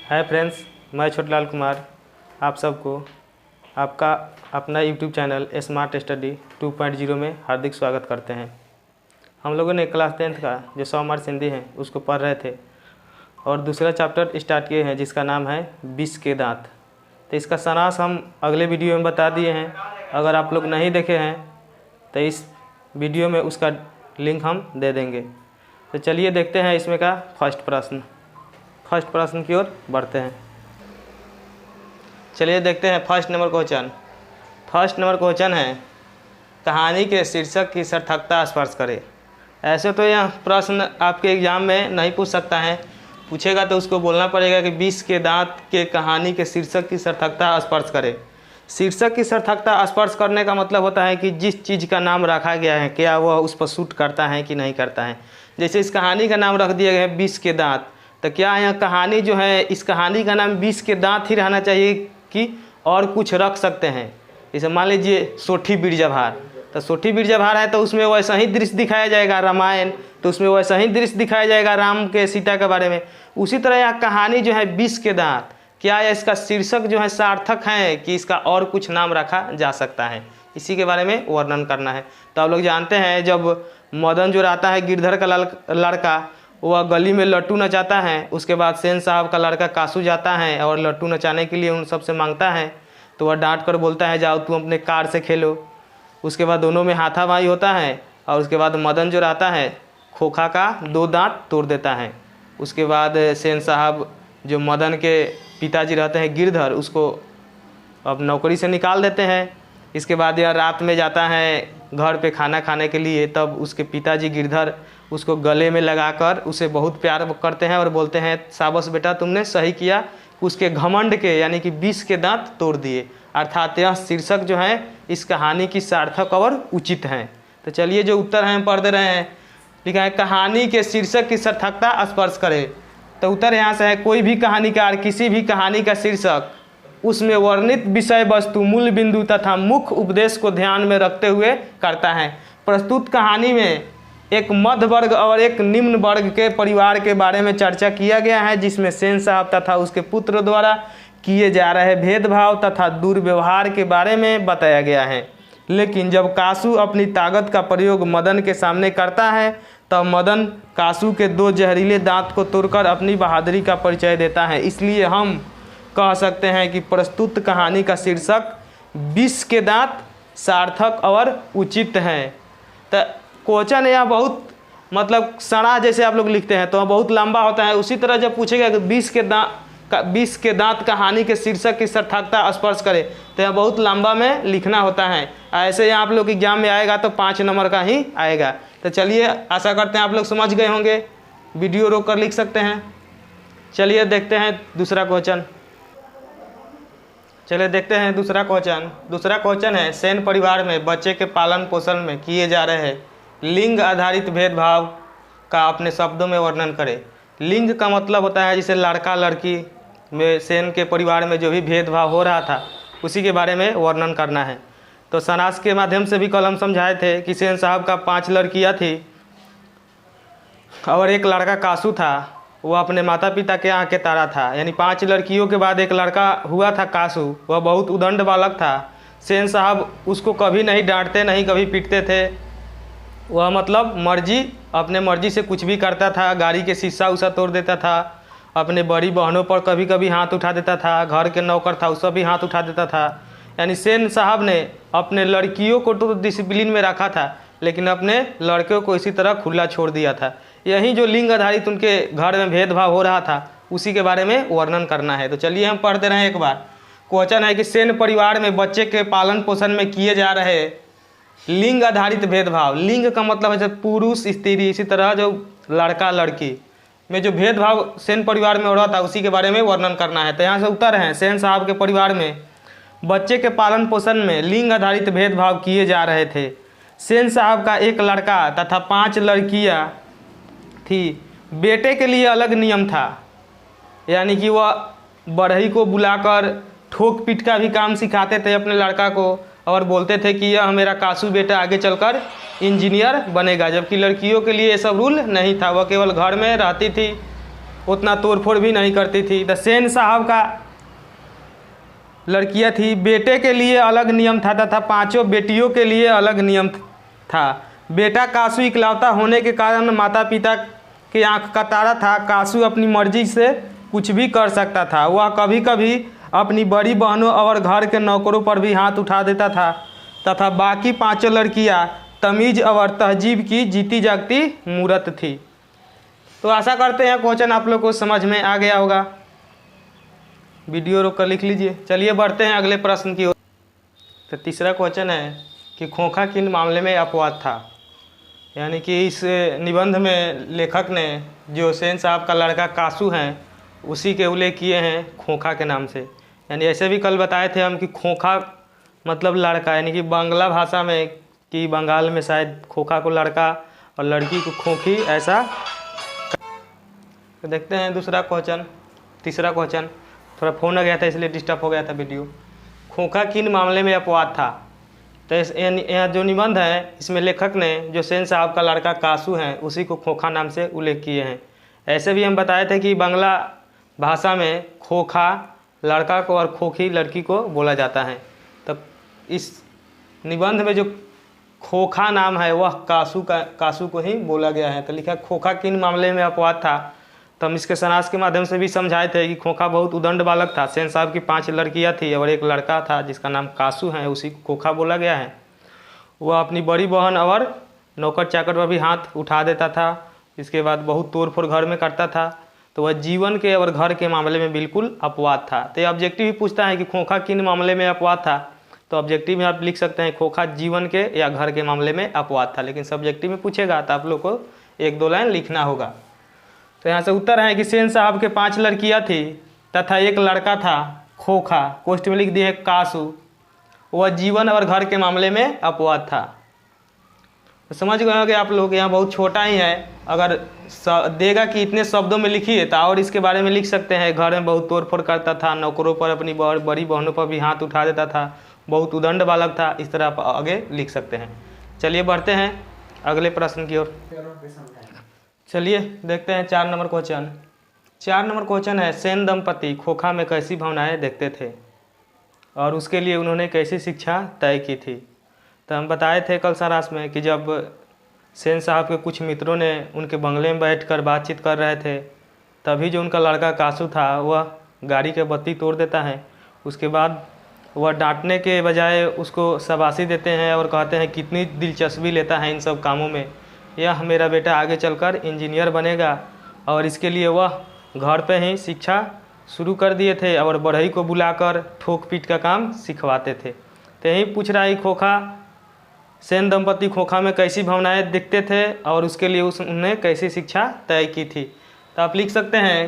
Hi friends, मैं छोटलाल कुमार आप सबको आपका अपना यूट्यूब चैनल स्मार्ट स्टडी 2.0 में हार्दिक स्वागत करते हैं। हम लोगों ने क्लास 10th का जो 100 मार्क्स हिंदी है उसको पढ़ रहे थे और दूसरा चैप्टर स्टार्ट किए हैं जिसका नाम है विष के दांत। तो इसका सारांश हम अगले वीडियो में बता दिए हैं। अगर आप लोग नहीं देखे हैं तो इस वीडियो में उसका लिंक हम दे देंगे। तो चलिए देखते हैं इसमें का फर्स्ट प्रश्न की ओर बढ़ते हैं। चलिए देखते हैं फर्स्ट नंबर क्वेश्चन है कहानी के शीर्षक की सार्थकता स्पर्श करे। ऐसे तो यह प्रश्न आपके एग्जाम में नहीं पूछ सकता है, पूछेगा तो उसको बोलना पड़ेगा कि विष के दांत के कहानी के शीर्षक की सार्थकता स्पर्श करे। शीर्षक की सार्थकता स्पर्श करने का मतलब होता है कि जिस चीज़ का नाम रखा गया है क्या वह उस पर सूट करता है कि नहीं करता है। जैसे इस कहानी का नाम रख दिया गया है विष के दांत, तो क्या यह कहानी जो है इस कहानी का नाम विष के दांत ही रहना चाहिए कि और कुछ रख सकते हैं। जैसे मान लीजिए सोठी बिरजाभार, तो सोठी बिरजाभार है तो उसमें वैसा ही दृश्य दिखाया जाएगा। रामायण तो उसमें वैसा ही दृश्य दिखाया जाएगा राम के सीता के बारे में। उसी तरह यह कहानी जो है विष के दांत, क्या इसका शीर्षक जो है सार्थक है कि इसका और कुछ नाम रखा जा सकता है, इसी के बारे में वर्णन करना है। तो आप लोग जानते हैं जब मदन जो रहता है गिरधर का लड़का, वह गली में लट्टू नचाता है, उसके बाद सेन साहब का लड़का कासू जाता है और लट्टू नचाने के लिए उन सबसे मांगता है, तो वह डांट कर बोलता है जाओ तुम अपने कार से खेलो। उसके बाद दोनों में हाथापाई होता है और उसके बाद मदन जो रहता है खोखा का 2 दांत तोड़ देता है। उसके बाद सेन साहब जो मदन के पिताजी रहते हैं गिरधर, उसको अब नौकरी से निकाल देते हैं। इसके बाद यह रात में जाता है घर पे खाना खाने के लिए, तब उसके पिताजी गिरधर उसको गले में लगाकर उसे बहुत प्यार करते हैं और बोलते हैं शाबाश बेटा तुमने सही किया, उसके घमंड के यानी कि विष के दांत तोड़ दिए। अर्थात यह शीर्षक जो है इस कहानी की सार्थक और उचित है। तो चलिए जो उत्तर है हम पढ़ दे रहे हैं। लिखा है कहानी के शीर्षक की सार्थकता स्पर्श करे। तो उत्तर यहाँ से है कोई भी कहानीकार किसी भी कहानी का शीर्षक उसमें वर्णित विषय वस्तु मूल बिंदु तथा मुख्य उपदेश को ध्यान में रखते हुए करता है। प्रस्तुत कहानी में एक मध्य वर्ग और एक निम्न वर्ग के परिवार के बारे में चर्चा किया गया है, जिसमें सेन साहब तथा उसके पुत्र द्वारा किए जा रहे भेदभाव तथा दुर्व्यवहार के बारे में बताया गया है। लेकिन जब कासू अपनी ताकत का प्रयोग मदन के सामने करता है तब मदन कासू के 2 जहरीले दांत को तोड़कर अपनी बहादुरी का परिचय देता है। इसलिए हम कह सकते हैं कि प्रस्तुत कहानी का शीर्षक विष के दांत सार्थक और उचित है। तो क्वेश्चन यह बहुत मतलब सड़ा जैसे आप लोग लिखते हैं तो बहुत लंबा होता है। उसी तरह जब पूछेगा कि विष के दांत कहानी के शीर्षक की सार्थकता स्पर्श करे तो यह बहुत लंबा में लिखना होता है। ऐसे ही आप लोग एग्जाम में आएगा तो 5 नंबर का ही आएगा। तो चलिए आशा करते हैं आप लोग समझ गए होंगे, वीडियो रोक कर लिख सकते हैं। चलिए देखते हैं दूसरा क्वेश्चन। चलिए देखते हैं दूसरा क्वेश्चन है सेन परिवार में बच्चे के पालन पोषण में किए जा रहे लिंग आधारित भेदभाव का अपने शब्दों में वर्णन करें। लिंग का मतलब होता है जैसे लड़का लड़की में सेन के परिवार में जो भी भेदभाव हो रहा था उसी के बारे में वर्णन करना है। तो सारांश के माध्यम से भी कल हम समझाए थे कि सेन साहब का 5 लड़कियां थी और एक लड़का कासू था, वह अपने माता पिता के आँख के तारा था। यानी 5 लड़कियों के बाद एक लड़का हुआ था कासू, वह बहुत उदंड बालक था। सेन साहब उसको कभी नहीं डांटते नहीं कभी पीटते थे, वह मतलब अपने मर्जी से कुछ भी करता था। गाड़ी के शीशा उसा तोड़ देता था, अपने बड़ी बहनों पर कभी कभी हाथ उठा देता था, घर के नौकर था उस पर भी हाथ उठा देता था। यानी सेन साहब ने अपने लड़कियों को तो डिसिप्लिन में रखा था लेकिन अपने लड़कों को इसी तरह खुला छोड़ दिया था। यही जो लिंग आधारित उनके घर में भेदभाव हो रहा था उसी के बारे में वर्णन करना है। तो चलिए हम पढ़ते रहें एक बार। क्वेश्चन है कि सेन परिवार में बच्चे के पालन पोषण में किए जा रहे लिंग आधारित भेदभाव। लिंग का मतलब है जैसे पुरुष स्त्री, इसी तरह जो लड़का लड़की में जो भेदभाव सेन परिवार में हो रहा था उसी के बारे में वर्णन करना है। तो यहाँ से उत्तर है सेन साहब के परिवार में बच्चे के पालन पोषण में लिंग आधारित भेदभाव किए जा रहे थे। सेन साहब का एक लड़का तथा 5 लड़कियाँ थी। बेटे के लिए अलग नियम था, यानी कि वह बढ़ई को बुलाकर ठोक पीट का भी काम सिखाते थे अपने लड़का को और बोलते थे कि यह मेरा कासू बेटा आगे चलकर इंजीनियर बनेगा। जबकि लड़कियों के लिए ये सब रूल नहीं था, वह केवल घर में रहती थी उतना तोड़फोड़ भी नहीं करती थी। द सेन साहब का लड़कियां थी, बेटे के लिए अलग नियम था तथा पांचों बेटियों के लिए अलग नियम था। बेटा कासू इकलौता होने के कारण माता पिता की आंख का तारा था। कासू अपनी मर्जी से कुछ भी कर सकता था। वह कभी कभी अपनी बड़ी बहनों और घर के नौकरों पर भी हाथ उठा देता था तथा बाकी पांचों लड़कियां तमीज़ और तहजीब की जीती जागती मूरत थी। तो आशा करते हैं क्वेश्चन आप लोग को समझ में आ गया होगा। वीडियो रोक कर लिख लीजिए। चलिए बढ़ते हैं अगले प्रश्न की ओर। तो तीसरा क्वेश्चन है कि खोखा किन मामले में अपवाद था। यानी कि इस निबंध में लेखक ने जो सेन साहब का लड़का कासू हैं उसी के उल्लेख किए हैं खोखा के नाम से। यानी ऐसे भी कल बताए थे हम कि खोखा मतलब लड़का, यानी कि बांग्ला भाषा में कि बंगाल में शायद खोखा को लड़का और लड़की को खोखी ऐसा। तो देखते हैं दूसरा क्वेश्चन। तीसरा क्वेश्चन थोड़ा फ़ोन आ गया था इसलिए डिस्टर्ब हो गया था वीडियो। खोखा किन मामले में अपवाद था। तो यह जो निबंध है इसमें लेखक ने जो सेन साहब का लड़का कासू है उसी को खोखा नाम से उल्लेख किए हैं। ऐसे भी हम बताए थे कि बांग्ला भाषा में खोखा लड़का को और खोखी लड़की को बोला जाता है। तब इस निबंध में जो खोखा नाम है वह कासू को ही बोला गया है। तो लिखा खोखा किन मामले में अपवाद था। तो हम इसके सारांश के माध्यम से भी समझाए थे कि खोखा बहुत उदंड बालक था। सेन साहब की 5 लड़कियां थी और एक लड़का था जिसका नाम कासू है, उसी को खोखा बोला गया है। वह अपनी बड़ी बहन और नौकर चाकर पर भी हाथ उठा देता था। इसके बाद बहुत तोड़ फोड़ घर में करता था। तो वह जीवन के और घर के मामले में बिल्कुल अपवाद था। तो ये ऑब्जेक्टिव भी पूछता है कि खोखा किन मामले में अपवाद था। तो ऑब्जेक्टिव में आप लिख सकते हैं खोखा जीवन के या घर के मामले में अपवाद था। लेकिन सब्जेक्टिव में पूछेगा तो आप लोग को 1-2 लाइन लिखना होगा। तो यहाँ से उत्तर है कि सेन साहब के 5 लड़कियाँ थी तथा एक लड़का था खोखा, कोष्ठ में लिख दिए कासू। वह जीवन और घर के मामले में अपवाद था। तो समझ गए होंगे आप लोग। यहाँ बहुत छोटा ही है, अगर देगा कि इतने शब्दों में लिखिए तो और इसके बारे में लिख सकते हैं। घर में बहुत तोड़फोड़ करता था, नौकरों पर अपनी बड़ी बहनों पर भी हाथ उठा देता था, बहुत उदंड बालक था। इस तरह आप आगे लिख सकते हैं। चलिए बढ़ते हैं अगले प्रश्न की ओर। चलिए देखते हैं 4 नंबर क्वेश्चन। 4 नंबर क्वेश्चन है सेन दंपति खोखा में कैसी भावनाएं देखते थे और उसके लिए उन्होंने कैसी शिक्षा तय की थी। तो हम बताए थे कल सारांश में कि जब सेन साहब के कुछ मित्रों ने उनके बंगले में बैठकर बातचीत कर रहे थे तभी जो उनका लड़का कासू था वह गाड़ी के बत्ती तोड़ देता है। उसके बाद वह डांटने के बजाय उसको शाबाशी देते हैं और कहते हैं कितनी दिलचस्पी लेता है इन सब कामों में, यह मेरा बेटा आगे चलकर इंजीनियर बनेगा। और इसके लिए वह घर पे ही शिक्षा शुरू कर दिए थे और बढ़ई को बुलाकर ठोक पीट का काम सिखवाते थे। तो यही पूछ रहा है खोखा सेन दंपति खोखा में कैसी भावनाएं दिखते थे और उसके लिए उन्होंने कैसी शिक्षा तय की थी। तो आप लिख सकते हैं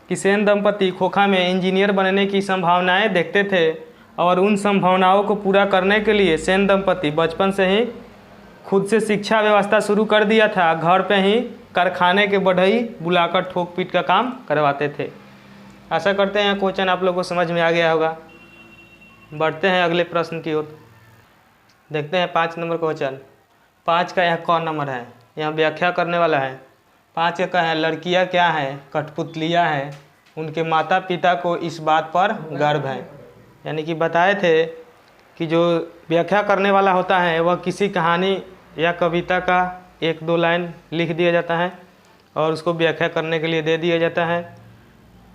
कि सेन दंपति खोखा में इंजीनियर बनने की संभावनाएं देखते थे और उन संभावनाओं को पूरा करने के लिए सेन दंपति बचपन से ही खुद से शिक्षा व्यवस्था शुरू कर दिया था। घर पे ही कारखाने के बढ़ई बुलाकर ठोक पीट का काम करवाते थे। आशा करते हैं क्वेश्चन आप लोगों को समझ में आ गया होगा। बढ़ते हैं अगले प्रश्न की ओर। देखते हैं 5 नंबर क्वेश्चन। 5 का यह कौन नंबर है, यहाँ व्याख्या करने वाला है। 5 का है लड़कियाँ क्या है, कठपुतलियाँ हैं, उनके माता पिता को इस बात पर गर्व है। यानी कि बताए थे कि जो व्याख्या करने वाला होता है वह किसी कहानी या कविता का 1-2 लाइन लिख दिया जाता है और उसको व्याख्या करने के लिए दे दिया जाता है।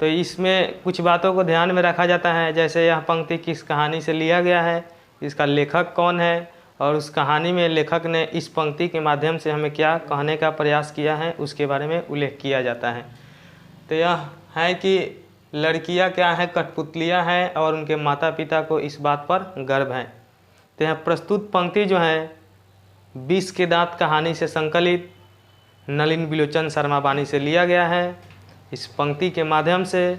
तो इसमें कुछ बातों को ध्यान में रखा जाता है, जैसे यह पंक्ति किस कहानी से लिया गया है, इसका लेखक कौन है और उस कहानी में लेखक ने इस पंक्ति के माध्यम से हमें क्या कहने का प्रयास किया है उसके बारे में उल्लेख किया जाता है। तो यह है कि लड़कियां क्या है, कठपुतलियां हैं और उनके माता पिता को इस बात पर गर्व है। तो यह प्रस्तुत पंक्ति जो है 20 के दांत कहानी से संकलित नलिन बिलोचन शर्मा बानी से लिया गया है। इस पंक्ति के माध्यम से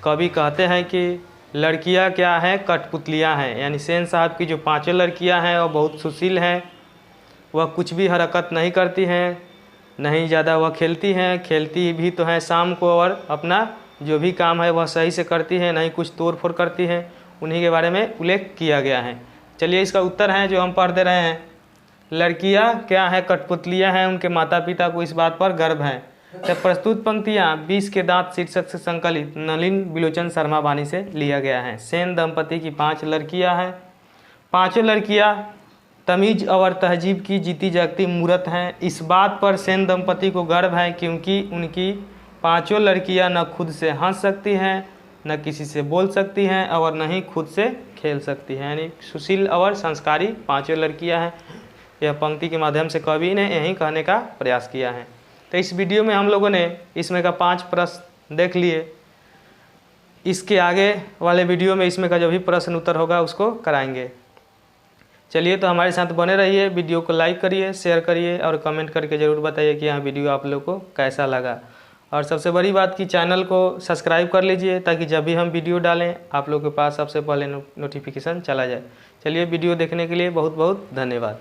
कवि कहते हैं कि लड़कियां क्या है, कठपुतलियां हैं। यानी सेन साहब की जो 5 लड़कियां हैं वह बहुत सुशील हैं, वह कुछ भी हरकत नहीं करती हैं, नहीं ज़्यादा वह खेलती हैं, खेलती भी तो हैं शाम को और अपना जो भी काम है वह सही से करती है, नहीं कुछ तोड़ फोड़ करती है। उन्हीं के बारे में उल्लेख किया गया है। चलिए इसका उत्तर है जो हम पढ़ दे रहे हैं। लड़कियां क्या है, कठपुतलियां हैं, उनके माता पिता को इस बात पर गर्व है। तो प्रस्तुत पंक्तियाँ 20 के दांत शीर्षक से संकलित नलिन बिलोचन शर्मा वानी से लिया गया है। सेन दंपति की 5 लड़कियाँ हैं। पांचों लड़कियाँ तमीज और तहजीब की जीती जागती मूरत हैं। इस बात पर सेन दंपति को गर्व है क्योंकि उनकी पांचों लड़कियां न खुद से हंस सकती हैं, न किसी से बोल सकती हैं और न ही खुद से खेल सकती हैं। यानी सुशील और संस्कारी पांचों लड़कियां हैं। यह पंक्ति के माध्यम से कवि ने यही कहने का प्रयास किया है। तो इस वीडियो में हम लोगों ने इसमें का 5 प्रश्न देख लिए। इसके आगे वाले वीडियो में इसमें का जो भी प्रश्न उत्तर होगा उसको कराएंगे। चलिए, तो हमारे साथ बने रहिए। वीडियो को लाइक करिए, शेयर करिए और कमेंट करके ज़रूर बताइए कि यह वीडियो आप लोग को कैसा लगा। और सबसे बड़ी बात कि चैनल को सब्सक्राइब कर लीजिए ताकि जब भी हम वीडियो डालें आप लोग के पास सबसे पहले नोटिफिकेशन चला जाए। चलिए, वीडियो देखने के लिए बहुत बहुत धन्यवाद।